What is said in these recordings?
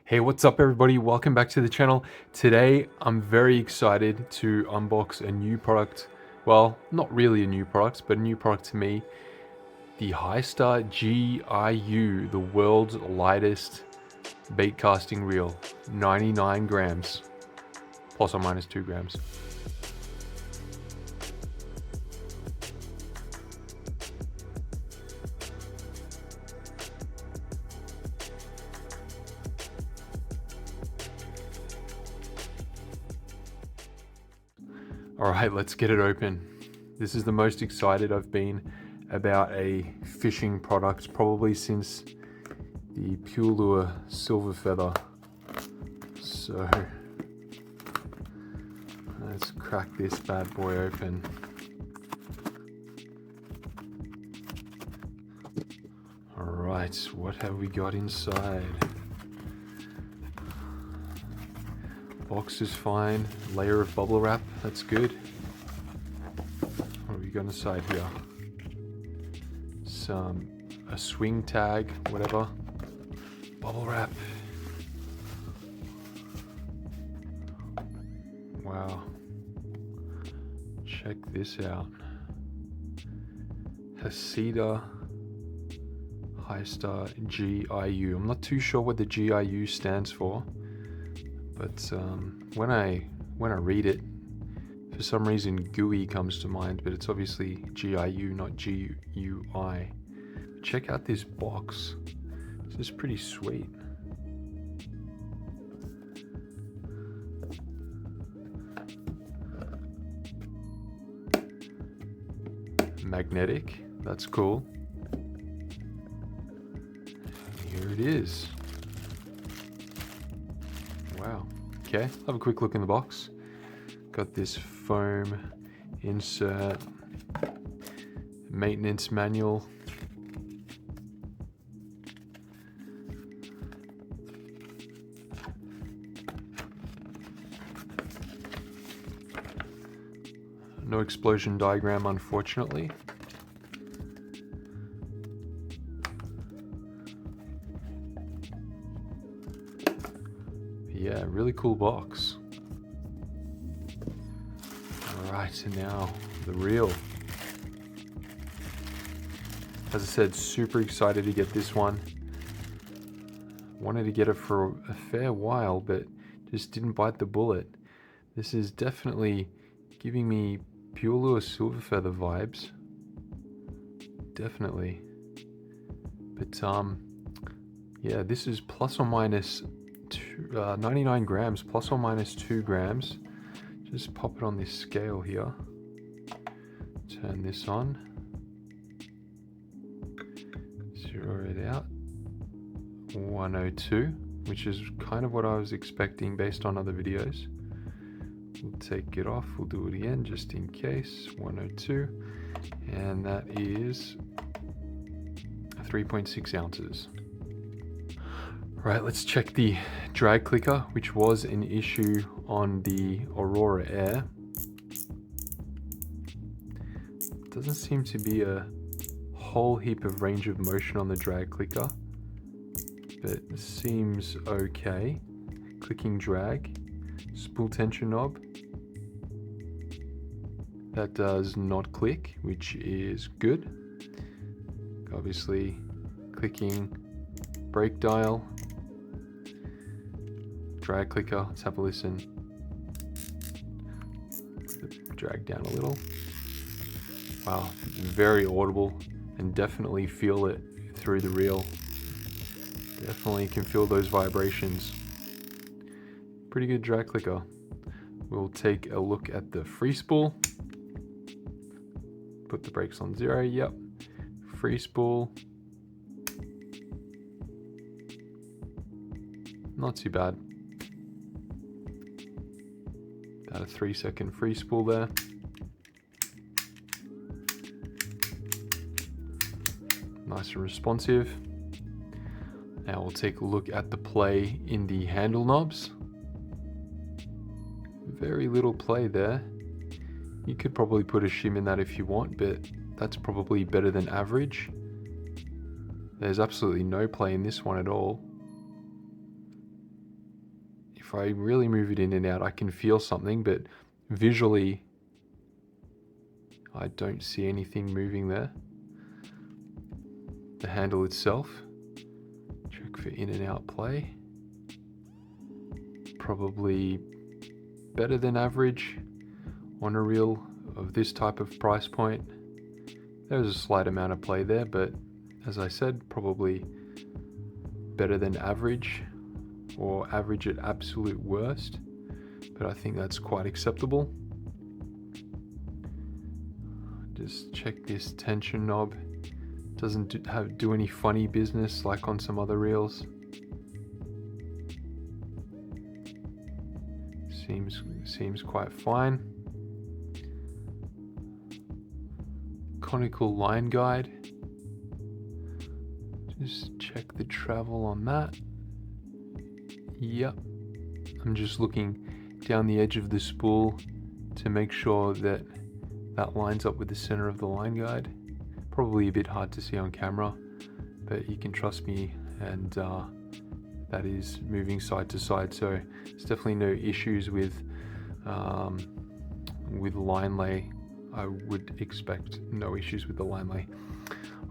Hey, what's up everybody? Welcome back to the channel. Today, I'm very excited to unbox a new product. Well, not really a new product, but a new product to me. The Histar GIU, the world's lightest bait casting reel. 99 grams, plus or minus 2 grams. Alright, let's get it open. This is the most excited I've been about a fishing product probably since the Pure Lure Silver Feather. So let's crack this bad boy open. Alright, what have we got inside? Box is fine. Layer of bubble wrap, that's good. What have we got inside here? A swing tag, whatever. Bubble wrap. Wow. Check this out. Histar GIU. I'm not too sure what the GIU stands for. But when I read it, for some reason GUI comes to mind, but it's obviously GIU, not GUI. Check out this box. This is pretty sweet. Magnetic, that's cool. Here it is. Wow. Okay, have a quick look in the box. Got this foam insert, maintenance manual. No explosion diagram, unfortunately. Yeah, really cool box. Alright, and now the reel. As I said, super excited to get this one. Wanted to get it for a fair while, but just didn't bite the bullet. This is definitely giving me Pure Lure Silver Feather vibes. Definitely. But yeah, this is plus or minus 99 grams, plus or minus 2 grams. Just pop it on this scale here. Turn this on. Zero it out. 102, which is kind of what I was expecting based on other videos. We'll take it off. We'll do it again just in case. 102. And that is 3.6 ounces. Right, let's check the drag clicker, which was an issue on the Aurora Air. Doesn't seem to be a whole heap of range of motion on the drag clicker, but it seems okay. Clicking drag, spool tension knob. That does not click, which is good. Obviously, clicking brake dial. Drag clicker, let's have a listen. Drag down a little. Wow, very audible, and definitely feel it through the reel. Definitely can feel those vibrations. Pretty good drag clicker. We'll take a look at the free spool. Put the brakes on 0, yep. Free spool. Not too bad. About a 3-second free spool there. Nice and responsive. Now we'll take a look at the play in the handle knobs. Very little play there. You could probably put a shim in that if you want, but that's probably better than average. There's absolutely no play in this one at all. if I really move it in and out, I can feel something, but visually, I don't see anything moving there. The handle itself, check for in and out play. Probably better than average on a reel of this type of price point. There's a slight amount of play there, but as I said, probably better than average, or average at absolute worst, but I think that's quite acceptable. Just check this tension knob. Doesn't do any funny business like on some other reels. Seems quite fine. Conical line guide. Just check the travel on that. Yep. I'm just looking down the edge of the spool to make sure that that lines up with the center of the line guide. Probably a bit hard to see on camera, but you can trust me, and that is moving side to side, so there's definitely no issues with line lay. I would expect no issues with the line lay.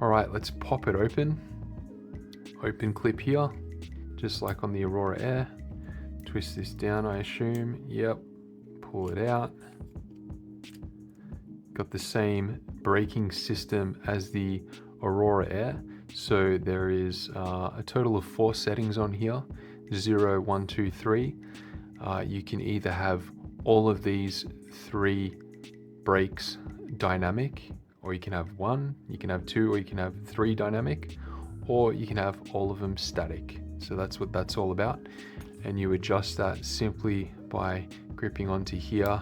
All right, let's pop it open. Open clip here, just like on the Aurora Air. Twist this down, I assume. Yep, pull it out. Got the same braking system as the Aurora Air, so there is a total of 4 settings on here: 0, 1, 2, 3. You can either have all of these 3 brakes dynamic, or you can have 1, you can have 2, or you can have 3 dynamic, or you can have all of them static. So that's what that's all about, and you adjust that simply by gripping onto here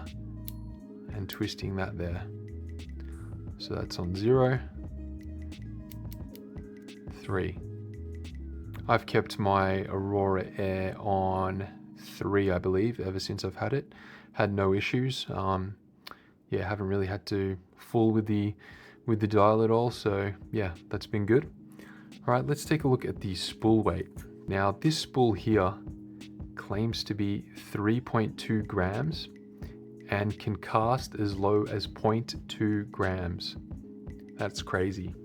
and twisting that there. So that's on 0, 3. I've kept my Aurora Air on 3, I believe, ever since I've had it. Had no issues. Yeah, haven't really had to fool with the dial at all. So yeah, that's been good. All right, let's take a look at the spool weight. Now this spool here claims to be 3.2 grams and can cast as low as 0.2 grams. That's crazy.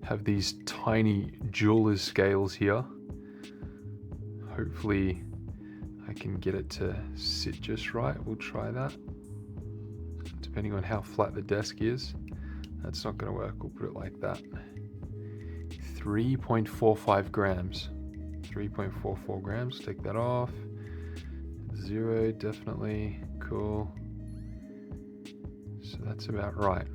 Have these tiny jeweler's scales here. Hopefully I can get it to sit just right. We'll try that. Depending on how flat the desk is. That's not going to work. We'll put it like that. 3.45 grams. 3.44 grams. Take that off. 0, definitely. Cool. So that's about right.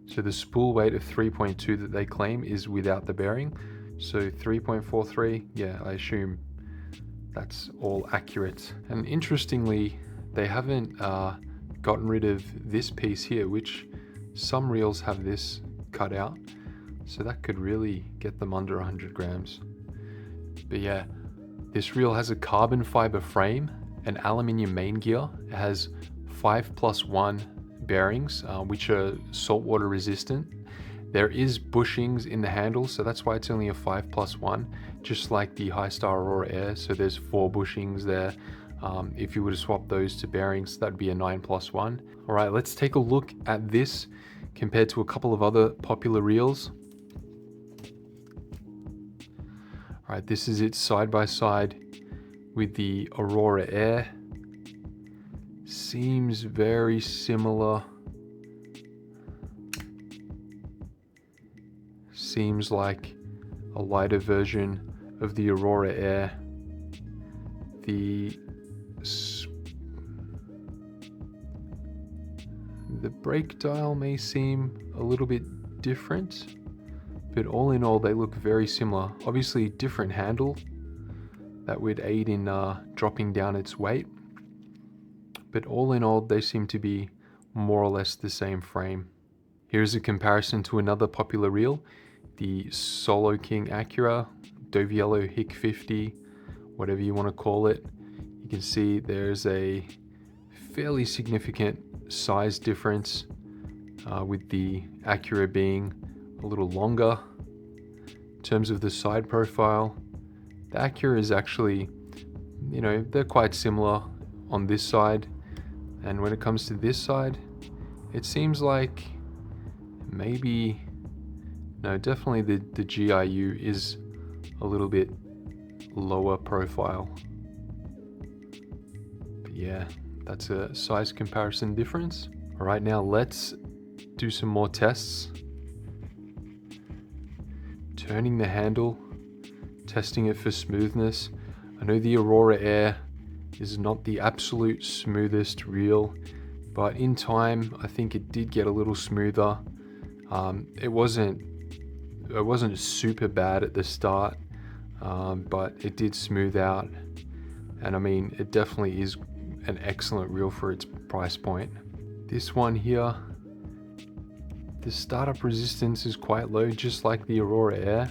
So the spool weight of 3.2 that they claim is without the bearing. So 3.43, yeah, I assume that's all accurate. And interestingly, they haven't gotten rid of this piece here, which some reels have this cut out. So that could really get them under 100 grams. But yeah, this reel has a carbon fiber frame, an aluminium main gear. It has 5+1 bearings, which are saltwater resistant. There is bushings in the handle, so that's why it's only a 5+1, just like the Histar Aurora Air. So there's 4 bushings there. If you were to swap those to bearings, that'd be a 9+1. All right, let's take a look at this compared to a couple of other popular reels. All right, this is it side by side with the Aurora Air. Seems very similar. Seems like a lighter version of the Aurora Air. The brake dial may seem a little bit different, but all in all they look very similar. Obviously different handle that would aid in dropping down its weight, but all in all they seem to be more or less the same frame. Here's a comparison to another popular reel, the Solo King Acura, Doviello Hick 50, whatever you want to call it. You can see there's a fairly significant size difference with the Acura being a little longer. In terms of the side profile, the Acura is actually you know, they're quite similar on this side, and when it comes to this side, it seems like maybe, no, definitely the GIU is a little bit lower profile. But yeah, that's a size comparison difference. All right, now let's do some more tests. Turning the handle, testing it for smoothness. I know the Aurora Air is not the absolute smoothest reel, but in time I think it did get a little smoother. It wasn't super bad at the start, but it did smooth out, and I mean, it definitely is an excellent reel for its price point. This one here, the startup resistance is quite low, just like the Aurora Air.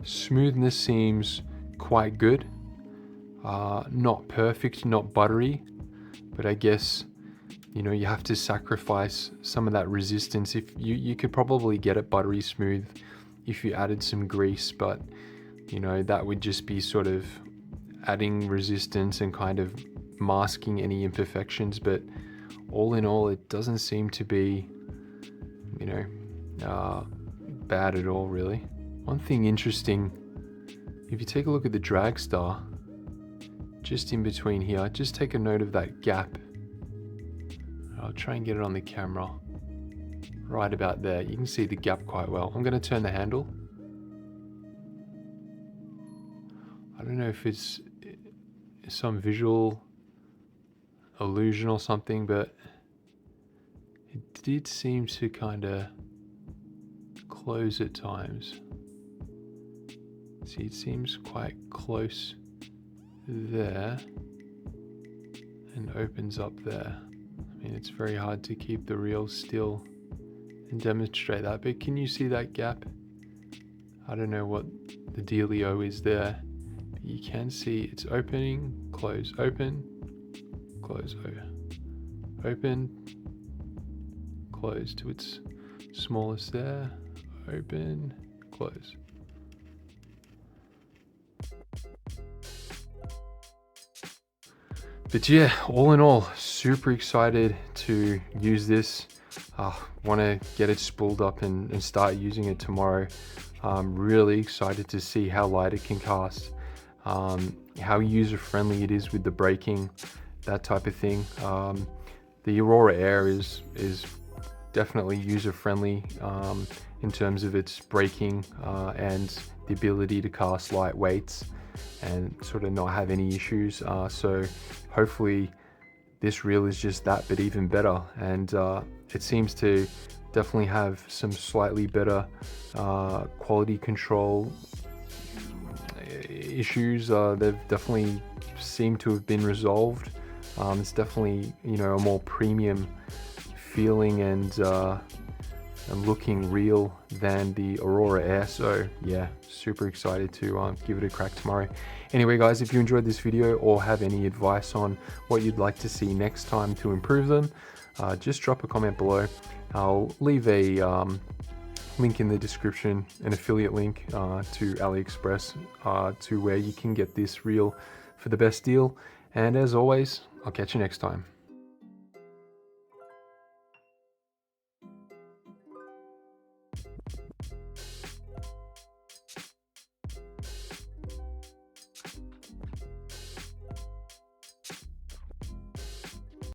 Smoothness seems quite good. Not perfect, not buttery, but I guess, you know, you have to sacrifice some of that resistance. If you could probably get it buttery smooth if you added some grease, but you know, that would just be sort of adding resistance and kind of masking any imperfections. But all in all, it doesn't seem to be, you know, bad at all, really. One thing interesting, if you take a look at the drag star, just in between here, just take a note of that gap. I'll try and get it on the camera. Right about there, you can see the gap quite well. I'm going to turn the handle. I don't know if it's some visual illusion or something, but it did seem to kind of close at times. See, it seems quite close there and opens up there. I mean, it's very hard to keep the reel still and demonstrate that, but can you see that gap? I don't know what the dealio is there, but you can see it's opening, close, open, close, open, close to its smallest there, open, close. But yeah, all in all, super excited to use this. Want to get it spooled up and start using it tomorrow. I'm really excited to see how light it can cast, how user-friendly it is with the braking, that type of thing. The Aurora Air is definitely user-friendly in terms of its braking and the ability to cast light weights and sort of not have any issues. So hopefully this reel is just that, but even better. And it seems to definitely have some slightly better quality control issues. They've definitely seemed to have been resolved. It's definitely, you know, a more premium feeling and looking reel than the Aurora Air. So yeah, super excited to give it a crack tomorrow. Anyway guys, if you enjoyed this video or have any advice on what you'd like to see next time to improve them, just drop a comment below. I'll leave a link in the description, an affiliate link to AliExpress to where you can get this reel for the best deal. And as always, I'll catch you next time.